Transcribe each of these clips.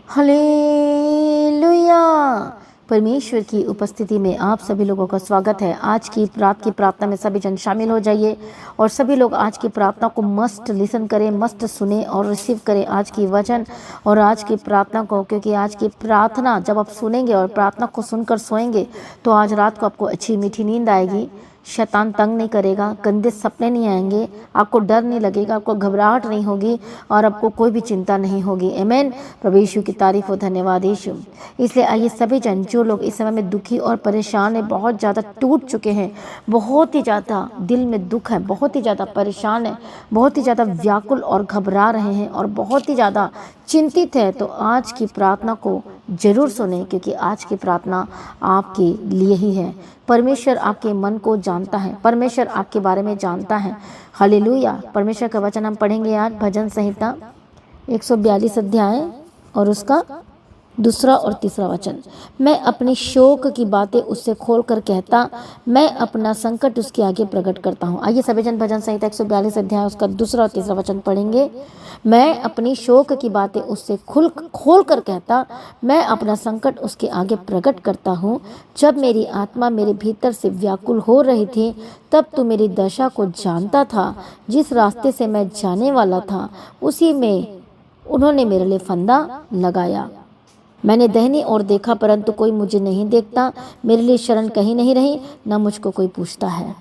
Hallelujah. परमेश्वर की उपस्थिति में आप सभी लोगों का स्वागत है। आज की रात की प्रार्थना में सभी जन शामिल हो जाइए और सभी लोग आज की प्रार्थना को मस्ट लिसन करें, मस्ट सुने और रिसीव करें आज की वचन और आज की प्रार्थना को, क्योंकि आज की प्रार्थना जब आप सुनेंगे और प्रार्थना को सुनकर सोएंगे तो आज रात को आपको अच्छी मीठी नींद आएगी, शैतान तंग नहीं करेगा, गंदे सपने नहीं आएंगे, आपको डर नहीं लगेगा, आपको घबराहट नहीं होगी और आपको कोई भी चिंता नहीं होगी। आमीन। प्रभु यीशु की तारीफ हो, धन्यवाद यीशु। इसलिए आइए सभी जन जो लोग इस समय में दुखी और परेशान है, बहुत ज़्यादा टूट चुके हैं, बहुत ही ज़्यादा दिल में दुख है, बहुत ही ज़्यादा परेशान है, बहुत ही ज़्यादा व्याकुल और घबरा रहे हैं और बहुत ही ज़्यादा चिंतित है, तो आज की प्रार्थना को जरूर सुने, क्योंकि आज की प्रार्थना आपके लिए ही है। परमेश्वर आपके मन को जानता है, परमेश्वर आपके बारे में जानता है। हालेलुया। परमेश्वर का वचन हम पढ़ेंगे आज भजन संहिता 142 अध्याय और उसका दूसरा और तीसरा वचन। मैं अपनी शोक की बातें उससे खोल कर कहता, मैं अपना संकट उसके आगे प्रकट करता हूँ। आइए सभी जन भजन संहिता 142 अध्याय उसका दूसरा और तीसरा वचन पढ़ेंगे। मैं अपनी शोक की बातें उससे खोल कर कहता, मैं अपना संकट उसके आगे प्रकट करता हूँ। जब मेरी आत्मा मेरे भीतर से व्याकुल हो रही थी, तब तू मेरी दशा को जानता था। जिस रास्ते से मैं जाने वाला था उसी में उन्होंने मेरे लिए फंदा लगाया। मैंने दाहिनी ओर देखा परंतु कोई मुझे नहीं देखता, मेरे लिए शरण कहीं नहीं रही, न मुझको कोई पूछता है।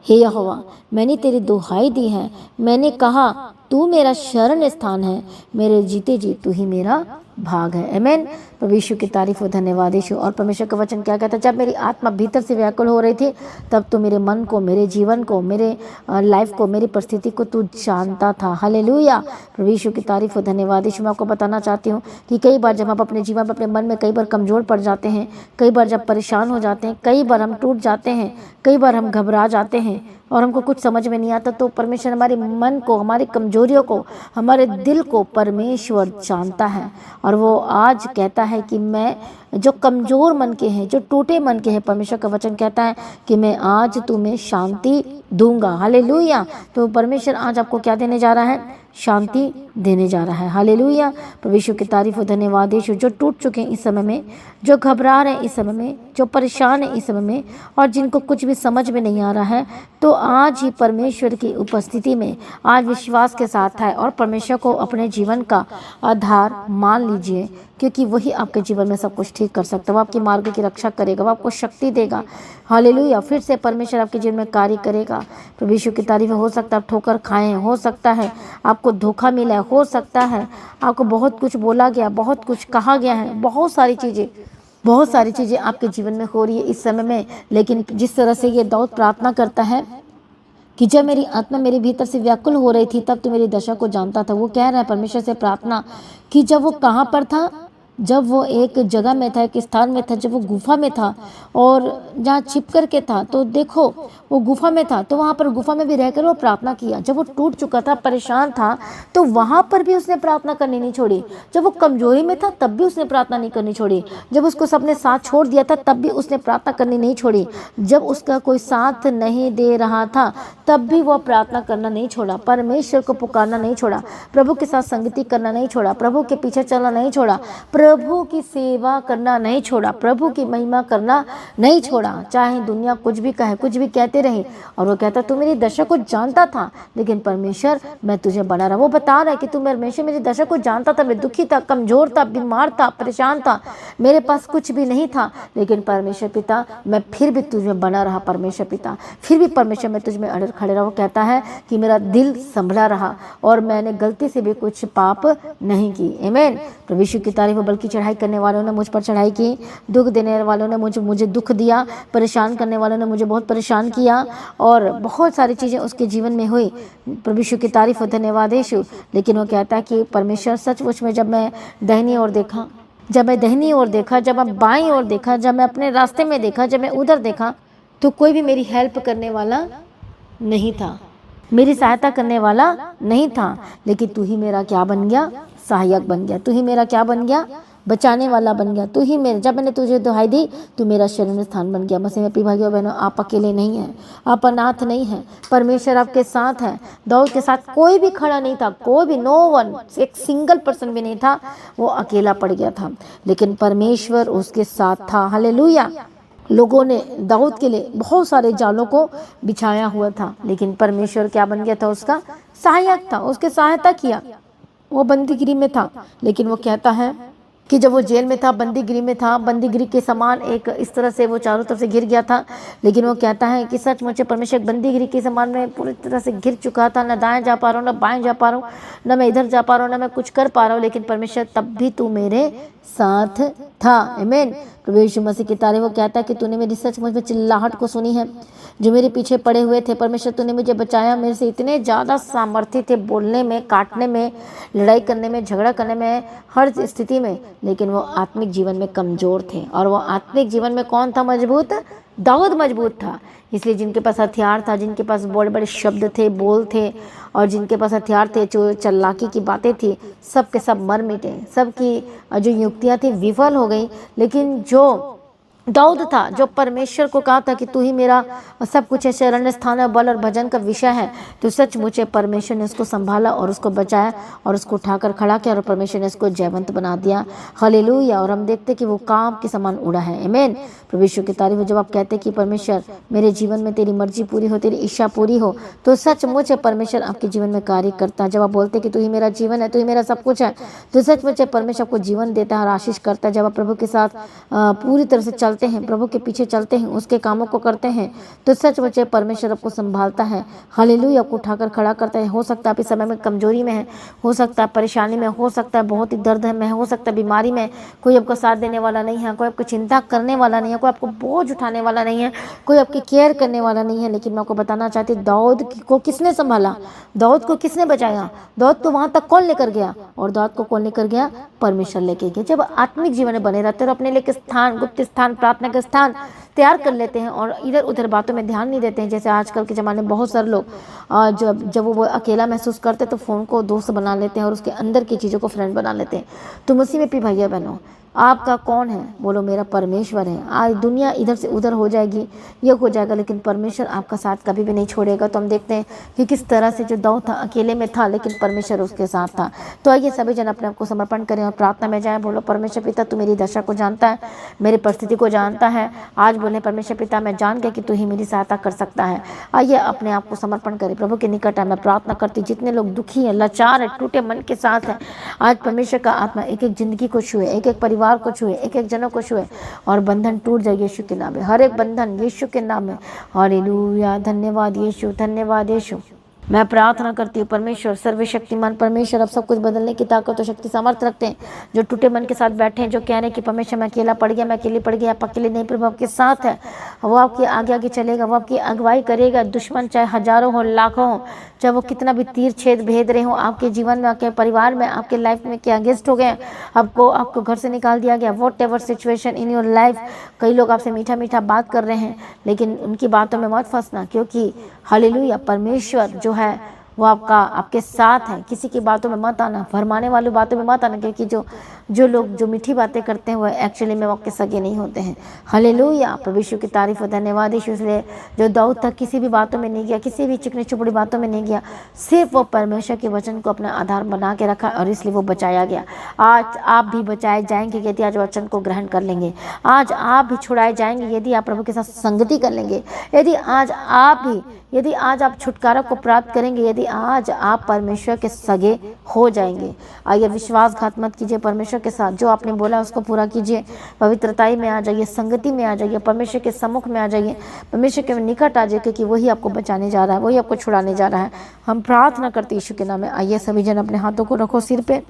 हे यहोवा, मैंने तेरी दुहाई दी है, मैंने कहा तू मेरा शरण स्थान है, मेरे जीते जी तू ही मेरा भाग है। आमीन। प्रभु यीशु की तारीफ हो, धन्यवाद यीशु। और परमेश्वर का वचन क्या कहता है? जब मेरी आत्मा भीतर से व्याकुल हो रही थी, तब तो मेरे मन को, मेरे जीवन को, मेरे लाइफ को, मेरी परिस्थिति को तू जानता था। हालेलुया। प्रभु यीशु की तारीफ हो, धन्यवाद यीशु। मैं आपको बताना चाहती हूँ कि कई बार जब हम अपने जीवन में, अपने मन में कई बार कमज़ोर पड़ जाते हैं, कई बार जब परेशान हो जाते हैं, कई बार हम टूट जाते हैं, कई बार हम घबरा जाते हैं और हमको कुछ समझ में नहीं आता, तो परमेश्वर हमारे मन को, हमारी कमजोरियों को, हमारे दिल को परमेश्वर जानता है। और वो आज कहता है कि मैं जो कमज़ोर मन के हैं, जो टूटे मन के हैं, परमेश्वर का वचन कहता है कि मैं आज तुम्हें शांति दूंगा। हालेलुया। तो परमेश्वर आज आपको क्या देने जा रहा है? शांति देने जा रहा है। हालेलुया। प्रभु यीशु की तारीफ हो, धन्यवाद यीशु। जो टूट चुके हैं इस समय में, जो घबरा रहे हैं इस समय में, जो परेशान है इस समय में और जिनको कुछ भी समझ में नहीं आ रहा है, तो आज ही परमेश्वर की उपस्थिति में आज विश्वास के साथ आए और परमेश्वर को अपने जीवन का आधार मान लीजिए, क्योंकि वही आपके जीवन में सब कुछ ठीक कर सकता है। वो आपके मार्ग की रक्षा करेगा, वो आपको शक्ति देगा। हालेलुया। फिर से परमेश्वर आपके जीवन में कार्य करेगा। प्रभु यीशु की तारीफ। हो सकता है आप ठोकर खाए हैं, हो सकता है आपको धोखा मिला है, हो सकता है आपको बहुत कुछ बोला गया, बहुत कुछ कहा गया है, बहुत सारी चीज़ें आपके जीवन में हो रही है इस समय में। लेकिन जिस तरह से ये दाऊद प्रार्थना करता है कि जब मेरी आत्मा मेरे भीतर से व्याकुल हो रही थी, तब तो मेरी दशा को जानता था। वो कह रहा है परमेश्वर से प्रार्थना कि जब वो कहाँ पर था, जब वो एक जगह में था, एक स्थान में था, जब वो गुफा में था और जहाँ छिप कर के था, तो देखो वो गुफा में था, तो वहाँ पर गुफा में भी रहकर वो प्रार्थना किया। जब वो टूट चुका था, परेशान था, तो वहाँ पर भी उसने प्रार्थना करनी नहीं छोड़ी। जब वो कमजोरी में था, तब भी उसने प्रार्थना नहीं करनी छोड़ी। जब उसको सबने साथ छोड़ दिया था, तब भी उसने प्रार्थना करनी नहीं छोड़ी। जब उसका कोई साथ नहीं दे रहा था, तब भी वो प्रार्थना करना नहीं छोड़ा, परमेश्वर को पुकारना नहीं छोड़ा, प्रभु के साथ संगति करना नहीं छोड़ा, प्रभु के पीछे चलना नहीं छोड़ा, प्रभु की सेवा करना नहीं छोड़ा, प्रभु की महिमा करना नहीं छोड़ा। चाहे दुनिया कुछ भी कहे, कुछ भी कहते रहे। और वो कहता तू मेरी दशा को जानता था, लेकिन परमेश्वर मैं तुझे बना रहा। वो बता रहा है कि तू परमेश्वर मेरी दशा को जानता था, मैं दुखी था, कमजोर था, बीमार था, परेशान था, मेरे पास कुछ भी नहीं था, लेकिन परमेश्वर पिता मैं फिर भी तुझे बना रहा। परमेश्वर पिता फिर भी परमेश्वर मैं तुझ में अड़र खड़े रहा। वो कहता है कि मेरा दिल संभला रहा और मैंने गलती से भी कुछ पाप नहीं की। आमीन। प्रभु यीशु की तारीफ। बल्कि चढ़ाई करने वालों ने मुझ पर चढ़ाई की, दुख देने वालों ने मुझे दुख दिया, परेशान करने वालों ने मुझे बहुत परेशान किया और बहुत सारी चीज़ें उसके जीवन में हुई। प्रभु यीशु की तारीफ हो, धन्यवाद यीशु। लेकिन वो कहता है कि परमेश्वर सचमुच में जब मैं दाहिनी ओर देखा, जब मैं बाईं ओर देखा, जब मैं अपने रास्ते में देखा, जब मैं उधर देखा, तो कोई भी मेरी हेल्प करने वाला नहीं था, मेरी सहायता करने वाला नहीं था। लेकिन तू ही मेरा क्या बन गया? सहायक बन गया। तू ही मेरा क्या बन गया? बचाने वाला बन गया। तू ही मेरे, जब मैंने तुझे दुहाई दी तू मेरा शरण स्थान बन गया। मसीह में प्रिय भाइयों बहनों, आप अकेले नहीं हैं, आप अनाथ नहीं हैं, परमेश्वर आपके साथ है। दाऊद के साथ कोई भी खड़ा नहीं था, कोई भी, नो वन, एक सिंगल पर्सन भी नहीं था, वो अकेला पड़ गया था, लेकिन परमेश्वर उसके साथ था। हालेलुया। लोगों ने दाऊद के लिए बहुत सारे जालों को बिछाया हुआ था, लेकिन परमेश्वर क्या बन गया था, उसका सहायक था, उसके सहायता किया। वो बंदीगिरी में था, लेकिन वो कहता है कि जब वो जेल में था, बंदीगिरी में था, बंदीगिरी के समान एक इस तरह से वो चारों तरफ से घिर गया था, लेकिन वो कहता है कि सच मुझे परमेश्वर बंदीगिरी के समान में पूरी तरह से घिर चुका था, न दाएं जा पा रहा हूँ, न बाएं जा पा रहा हूँ, न मैं इधर जा पा रहा हूँ, न मैं कुछ कर पा रहा हूँ, लेकिन परमेश्वर तब भी तू मेरे साथ था। आमीन। प्रभु यीशु मसीह की तारीफ। वो कहता है कि तूने मेरी सचमुच में चिल्लाहट को सुनी है, जो मेरे पीछे पड़े हुए थे। परमेश्वर तूने मुझे बचाया, मेरे से इतने ज़्यादा सामर्थ्य थे बोलने में, काटने में, लड़ाई करने में, झगड़ा करने में, हर स्थिति में, लेकिन वो आत्मिक जीवन में कमज़ोर थे। और वो आत्मिक जीवन में कौन था मजबूत? दाऊद मजबूत था। इसलिए जिनके पास हथियार था, जिनके पास बड़े बड़े शब्द थे, बोल थे, और जिनके पास हथियार थे, जो चालाकी की बातें थी, सब के सब मर मिटे, सबकी जो युक्तियाँ थी विफल हो गई। लेकिन जो दाऊद था, जो परमेश्वर को कहा था कि तू ही मेरा सब कुछ है, शरण स्थान है, बल और भजन का विषय है, तो सचमुच परमेश्वर ने उसको संभाला और उसको बचाया और उसको उठाकर खड़ा किया और परमेश्वर ने उसको जयवंत बना दिया। हालेलुया। और हम देखते कि वो काम के समान उड़ा है। आमीन। परमेश्वर की तारीफ। जब आप कहते कि परमेश्वर मेरे जीवन में तेरी मर्जी पूरी हो, तेरी इच्छा पूरी हो, तो सचमुच परमेश्वर आपके जीवन में कार्य करता है। जब आप बोलते कि तू ही मेरा जीवन है, तू ही मेरा सब कुछ है, तो सचमुच परमेश्वर आपको जीवन देता है और आशीष करता है। जब आप प्रभु के साथ पूरी तरह से चलते हैं, प्रभु के पीछे चलते हैं, उसके कामों को करते हैं, तो सच मुझे परमेश्वर आपको संभालता है। हालेलुया। आपको उठाकर खड़ा करता है। हो सकता है आप इस समय में कमजोरी में है, हो सकता है परेशानी में, हो सकता है बहुत ही दर्द में, हो सकता है बीमारी में, कोई आपको साथ देने वाला नहीं है, कोई आपको चिंता करने वाला नहीं है, कोई आपको बोझ उठाने वाला नहीं है, कोई आपकी केयर करने वाला नहीं है। लेकिन मैं आपको बताना चाहती हूँ, दाऊद को किसने संभाला, दाऊद को किसने बचाया, दाऊद को वहां तक कौन लेकर गया, और दाऊद को कौन लेकर गया? परमेश्वर लेके गया। जब आत्मिक जीवन में बने रहते हैं और अपने लिए स्थान, गुप्त स्थान, प्रार्थना का स्थान तैयार कर लेते हैं और इधर उधर बातों में ध्यान नहीं देते हैं, जैसे आजकल के ज़माने में बहुत सारे लोग जब वो अकेला महसूस करते हैं तो फ़ोन को दोस्त बना लेते हैं और उसके अंदर की चीज़ों को फ्रेंड बना लेते हैं। तो मसीह में प्रिय भैया बहनों, आपका कौन है? बोलो मेरा परमेश्वर है। आज दुनिया इधर से उधर हो जाएगी, ये हो जाएगा, लेकिन परमेश्वर आपका साथ कभी भी नहीं छोड़ेगा। तो हम देखते हैं कि किस तरह से जो दाऊद था अकेले में था, लेकिन परमेश्वर उसके साथ था। तो आइए सभी जन अपने आप को समर्पण करें और प्रार्थना में जाएं। बोलो परमेश्वर पिता, तू मेरी दशा को जानता है, मेरी परिस्थिति को जानता है। आज बोले परमेश्वर पिता, मैं जान गया कि तू ही मेरी सहायता कर सकता है। आइए अपने आप को समर्पण करें प्रभु के निकट है। मैं प्रार्थना करती, जितने लोग दुखी हैं, लाचार है, टूटे मन के साथ हैं, आज परमेश्वर का आत्मा एक एक जिंदगी को छुए, एक एक परिवार को छुए, एक एक जनों को छुए और बंधन टूट जाए यीशु के नाम में। हर एक बंधन यीशु के नाम में। हालेलुया। धन्यवाद यीशु, धन्यवाद यीशु। मैं प्रार्थना करती हूँ परमेश्वर, सर्वशक्तिमान परमेश्वर, अब सब कुछ बदलने की ताकत और शक्ति सामर्थ्य रखते हैं। जो टूटे मन के साथ बैठे हैं, जो कह रहे हैं कि परमेश्वर मैं अकेला पड़ गया, मैं अकेली पड़ गया, आप अकेले नहीं, प्रभु आपके साथ है। वो आपके आगे आगे चलेगा, वो आपकी अगुवाई करेगा। दुश्मन चाहे हजारों हो, लाखों हो, चाहे वो कितना भी तीर छेद भेद रहे हो आपके जीवन में, आपके परिवार में, आपके लाइफ में, क्या अगेंस्ट हो गए, आपको घर से निकाल दिया गया, what ever situation in your life. कई लोग आपसे मीठा मीठा बात कर रहे हैं, लेकिन उनकी बातों में मत फंसना, क्योंकि हालेलुया परमेश्वर जो है वो आपके साथ है। किसी की बातों में मत आना, फरमाने वाली बातों में मत आना, क्योंकि जो लोग जो मीठी बातें करते हैं वो एक्चुअली में वो आपके सगे नहीं होते हैं। हालेलुया। प्रभु यीशु की तारीफ और धन्यवाद यीशु। इसलिए जो दाऊद तक किसी भी बातों में नहीं गया, किसी भी चिकनी चुपड़ी बातों में नहीं गया, सिर्फ वो परमेश्वर के वचन को अपना आधार बना के रखा और इसलिए वो बचाया गया। आज आप भी बचाए जाएंगे यदि आज वचन को ग्रहण कर लेंगे। आज आप भी छुड़ाए जाएंगे यदि आप प्रभु के साथ संगति कर लेंगे। यदि आज आप छुटकारा को प्राप्त करेंगे, यदि आज आप परमेश्वर के सगे हो जाएंगे। आइए विश्वासघात मत कीजिए परमेश्वर के साथ, जो आपने बोला उसको पूरा कीजिए। पवित्रताई में आ जाइए, संगति में आ जाइए, परमेश्वर के सम्मुख में आ जाइए, परमेश्वर के निकट आ जाइए, क्योंकि वही आपको बचाने जा रहा है, वही आपको छुड़ाने जा रहा है। हम प्रार्थना करते यीशु के नाम में। आइए सभी जन अपने हाथों को रखो सिर पे।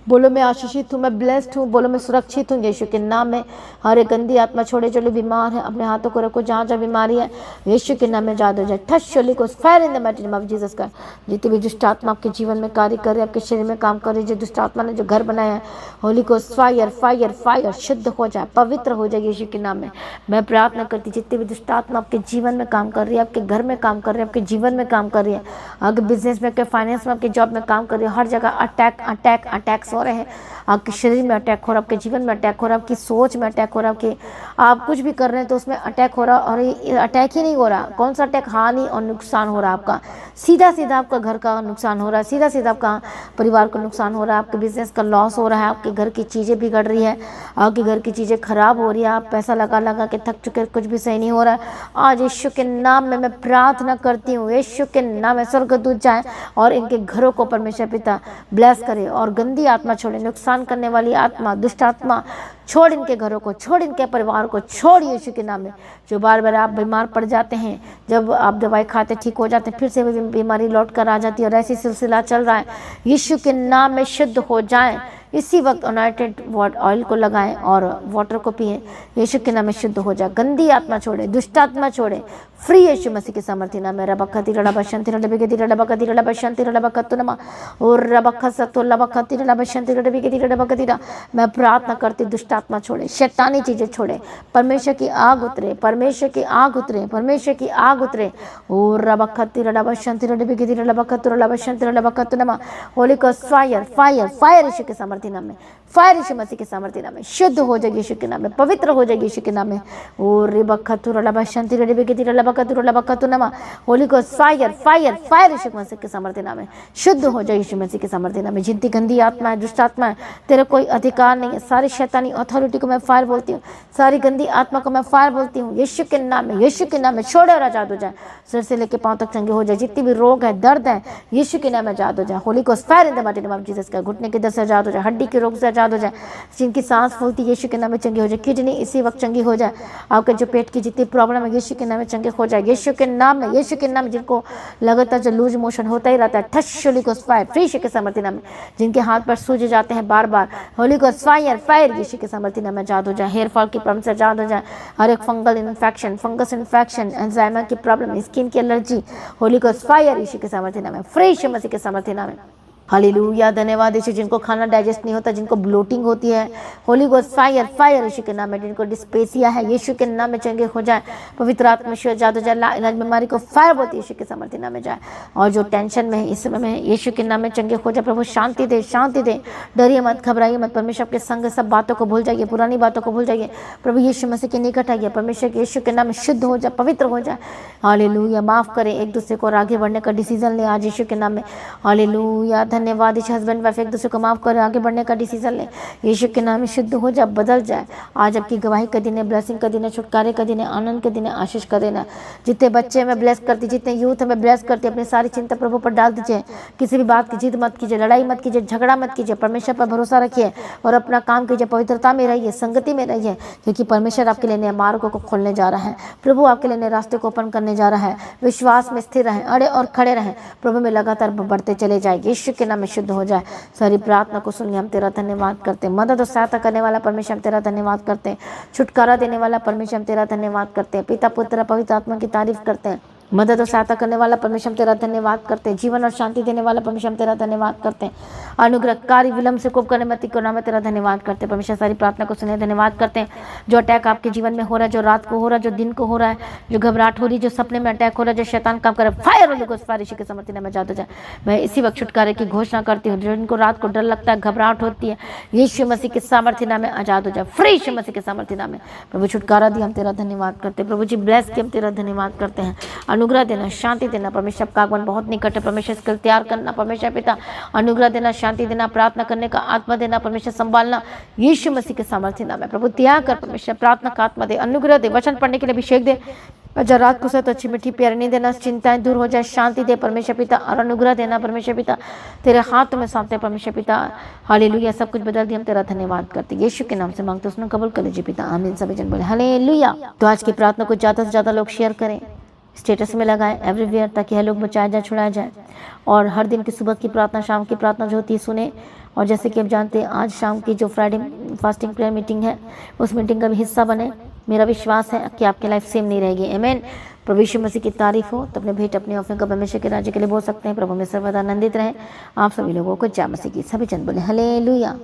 बोलो मैं आशीषित हूँ, मैं ब्लेस्ड हूँ। बोलो मैं सुरक्षित हूँ यीशु के नाम में। हर एक गंदी आत्मा छोड़े, जो लोग बीमार है अपने हाथों को रखो, जहाँ जहाँ बीमारी है यीशु के नाम में जा दो जाए। Touch Holi ghost, fire in the mighty name of Jesus Christ. जितने भी दुष्ट आत्मा आपके जीवन में कार्य कर रहे, आपके शरीर में काम कर रहे, जो दुष्ट आत्मा ने जो घर बनाया है, होली को फायर फायर फायर शुद्ध हो जाए, पवित्र हो जाए यीशु के नाम में। मैं प्रार्थना करती जितने भी दुष्ट आत्मा आपके जीवन में काम कर रही है, आपके घर में काम कर रही है, आपके जीवन में काम कर रही है, आपके बिजनेस में, आपके फाइनेंस में, आपके जॉब में काम कर रही है, हर जगह अटैक अटैक अटैक्स हो रहे हैं। आपके शरीर में अटैक हो रहा है, आपके जीवन में अटैक हो रहा है, आपकी सोच में अटैक हो रहा है, आपके आप कुछ भी कर रहे हैं तो उसमें अटैक हो रहा है। और ये अटैक ही नहीं हो रहा, कौन सा अटैक, हानि और नुकसान हो रहा है आपका। सीधा सीधा आपका घर का नुकसान हो रहा है, सीधा सीधा आपका परिवार का नुकसान हो रहा है, आपके बिजनेस का लॉस हो रहा है, आपके घर की चीज़ें बिगड़ रही है, आपके घर की चीज़ें खराब हो रही है, आप पैसा लगा लगा के थक चुके, कुछ भी सही नहीं हो रहा है। आज यीशु के नाम में मैं प्रार्थना करती हूँ, यीशु के नाम में स्वर्गदूत जाए और इनके घरों को परमेश्वर पिता ब्लेस करे और गंदी आत्मा छोड़े, नुकसान करने वाली आत्मा, दुष्ट आत्मा छोड़ इनके घरों को, छोड़ इनके परिवार को, छोड़ यीशु के नाम में। जो बार बार आप बीमार पड़ जाते हैं, जब आप दवाई खाते ठीक हो जाते हैं, फिर से वो बीमारी लौट कर आ जाती है और ऐसी सिलसिला चल रहा है, यीशु के नाम में शुद्ध हो जाएं। इसी वक्त अनॉइंटेड ऑयल को लगाएं और वाटर को पिएं, यीशु के नाम में शुद्ध हो जाए। गंदी आत्मा छोड़े, दुष्ट आत्मा छोड़े, फ्री यीशु मसीह के सामर्थ्य नाम में। रबखती रबशंति रबगति रबगति रबशंति रबकतुनमा और रबखसतो रबखती रबशंति रबगति रबगति। मैं प्रार्थना करती दुष्ट आत्मा छोड़े, शैतानी चीजें छोड़े, परमेश्वर की आग उतरे, परमेश्वर की आग उतरे, परमेश्वर की आग उतरे। और रबखती रबशंति रबगति रबकतु रबशंति रबकतुनमा। होली को फायर फायर फायर यीशु के सामर्थ्य नाम में, फायर यीशु मसीह के सामर्थ्य नाम में। शुद्ध हो जाए यीशु के नाम में, पवित्र हो जाए यीशु के नाम में। और रबखतु रबशंति रबगति रबकतु रबकतुनमा। होली को फायर फायर फायर यीशु मसीह के सामर्थ्य नाम में, शुद्ध हो जाए यीशु मसीह के सामर्थ्य नाम में। जितनी गंदी आत्मा है, दुष्ट आत्मा है, तेरा कोई अधिकार नहीं है। सारी शैतानी अथॉरिटी को मैं फायर बोलती हूँ, सारी गंदी आत्मा को मैं फायर बोलती हूँ यीशु के नाम में, यीशु के नाम में। छोड़े और आजाद हो जाए, सिर से लेकर पांव तक चंगे हो जाए। जितनी भी रोग है, दर्द है, यीशु के नाम में आजाद हो जाए। होली को fire in the mighty name of Jesus का। घुटने के दर्द से आजाद हो जाए, हड्डी के रोग से आजाद हो जाए, जिनकी सांस फूलती यीशु के नाम में चंगी हो जाए, किडनी इसी वक्त चंगी हो जाए। आपके जो पेट की जितनी प्रॉब्लम है यीशु के नाम में चंगे हो जाए, यीशु के नाम में, यीशु के नाम में। जिनको लगातार जो लूज मोशन होता ही रहता है, ठश होली को फायर फ्री यीशु के सामर्थ्य नाम में। जिनके हाथ पर सूज जाते हैं बार बार, होली को फायर फायर यीशु के सामर्थ्य नाम में आजाद हो जाए। हेयर फॉल की प्रॉब्लम से आजाद हो जाए, हर एक फंगल इन्फेक्शन, फंगस इन्फेक्शन, एंजाइमा की प्रॉब्लम, स्किन की एलर्जी, होली को फायर यीशु के सामर्थ्य नाम में, फ्री यीशु मसीह के सामर्थ्य नाम में। हालेलुया, धन्यवाद यीशु। जिनको खाना डाइजेस्ट नहीं होता, जिनको ब्लोटिंग होती है, होली गोस्ट फायर फायर यीशु के नाम में। जिनको डिस्पेसिया है, यीशु के नाम में चंगे हो जाए, पवित्र आत्मा से आजाद हो जाए। इलाज बीमारी को फायर बोलती यीशु के सामर्थ्य नाम में जाए। और जो टेंशन में है इस समय में, यीशु के नाम में चंगे हो जाए। प्रभु शांति दे, शांति दे। डरिए मत, घबराइए मत। परमेश्वर के संग सब बातों को भूल जाइए, पुरानी बातों को भूल जाइए। प्रभु यीशु मसीह के निकट आइए, परमेश्वर के यीशु के नाम में शुद्ध हो जाए, पवित्र हो जाए। हालेलुया, माफ करें एक दूसरे को और आगे बढ़ने का डिसीजन ले आज यीशु के नाम में। हालेलुया, धन्यवाद। हस्बैंड वाइफ एक दूसरे को माफ करें, आगे बढ़ने का डिसीजन ले यीशु के नाम में, शुद्ध हो जाए, बदल जाए। आज आपकी गवाही का दिन है, ब्लेसिंग का दिन है, छुटकारे का दिन है, आनंद का दिन है, आशीष का दिन है। जितने बच्चे मैं ब्लेस करती, जितने यूथ हमें ब्लेस करती, अपनी सारी चिंता प्रभु पर डाल दीजिए। किसी भी बात की जिद मत कीजिए, लड़ाई मत कीजिए, झगड़ा मत कीजिए। परमेश्वर पर भरोसा रखिए और अपना काम कीजिए, पवित्रता में रहिए, संगति में रहिए, क्योंकि परमेश्वर आपके लिए नए मार्गों को खोलने जा रहा है। प्रभु आपके लिए नए रास्ते को ओपन करने जा रहा है। विश्वास में स्थिर रहें, अड़े और खड़े रहें, प्रभु में लगातार बढ़ते चले जाए, यीशु के नाम में शुद्ध हो जाए। सारी प्रार्थना को सुनिए, हम तेरा धन्यवाद करते हैं। मदद और सहायता करने वाला परमेश्वर, हम तेरा धन्यवाद करते हैं। छुटकारा देने वाला परमेश्वर, हम तेरा धन्यवाद करते हैं। पिता पुत्र पवित्र आत्मा की तारीफ करते हैं। मदद और सहायता करने वाला परमेश्वर, हम तेरा धन्यवाद करते हैं। जीवन और शांति देने वाला परमेश्वर, हम तेरा धन्यवाद करते हैं। अनुग्रहकारी विलंब से कोप करने मत को नाम तेरा धन्यवाद करते हैं। परमेश्वर सारी प्रार्थना को सुने, धन्यवाद करते हैं। जो अटैक आपके जीवन में हो रहा है, जो रात को हो रहा है, जो दिन को हो रहा है, जो घबराहट हो रही है, जो सपने में अटैक हो रहा है, जो शैतान काम कर रहा है, फायर होली को फायर यीशु के सामर्थ्य नाम में आजाद हो जाए। मैं इसी वक्त छुटकारे की घोषणा करती हूँ। जिनको रात को डर लगता है, घबराहट होती है, यीशु मसीह के सामर्थ्य नाम में आजाद हो जाए, फ्री यीशु मसीह के सामर्थ्य नाम में। प्रभु छुटकारा दिया, हम तेरा धन्यवाद करते हैं। प्रभु जी ब्लेस के हम तेरा धन्यवाद करते हैं। अनुग्रह देना, शांति देना, परमेश्वर का आगमन बहुत निकट है। परमेश्वर इसके लिए तैयार करना, परमेश्वर पिता अनुग्रह देना, शांति देना, प्रार्थना करने का आत्मा देना, परमेश्वर संभालना, यीशु मसीह के सामर्थ्य नाम है। प्रभु त्याग कर, परमेश्वर प्रार्थना का आत्मा दे, अनुग्रह दे, वचन पढ़ने के लिए अभिषेक दे। अच्छा, रात को साथ अच्छी मीठी प्यारी नहीं देना, चिंताएं दूर हो जाए, शांति दे परमेश्वर पिता, और अनुग्रह देना परमेश्वर पिता। तेरे हाथ में सौंपते परमेश्वर पिता। हालेलुया, सब कुछ बदल दिया, हम तेरा धन्यवाद करते, यीशु के नाम से मांगते, उसने कबूल कर लीजिए पिता, आमीन। सभी जन बोले हालेलुया। तो आज की प्रार्थना को ज़्यादा से ज़्यादा लोग शेयर करें, स्टेटस में लगाएं एवरीवेयर, ताकि हर लोग बचाया जाए, छुड़ाया जाए। और हर दिन की सुबह की प्रार्थना, शाम की प्रार्थना जो होती है सुने। और जैसे कि आप जानते हैं, आज शाम की जो फ्राइडे फास्टिंग प्रेयर मीटिंग है, उस मीटिंग का भी हिस्सा बने। मेरा विश्वास है कि आपकी लाइफ सेम नहीं रहेगी। आमीन। प्रभु यीशु मसीह की तारीफ हो। तो अपने भेंट अपने ऑफरिंग को परमेश्वर के राज्य के लिए बोल सकते हैं। प्रभु में सर्वदा आनंदित रहें। आप सभी लोगों को जय मसीह की। सभी जन बोले हालेलुया।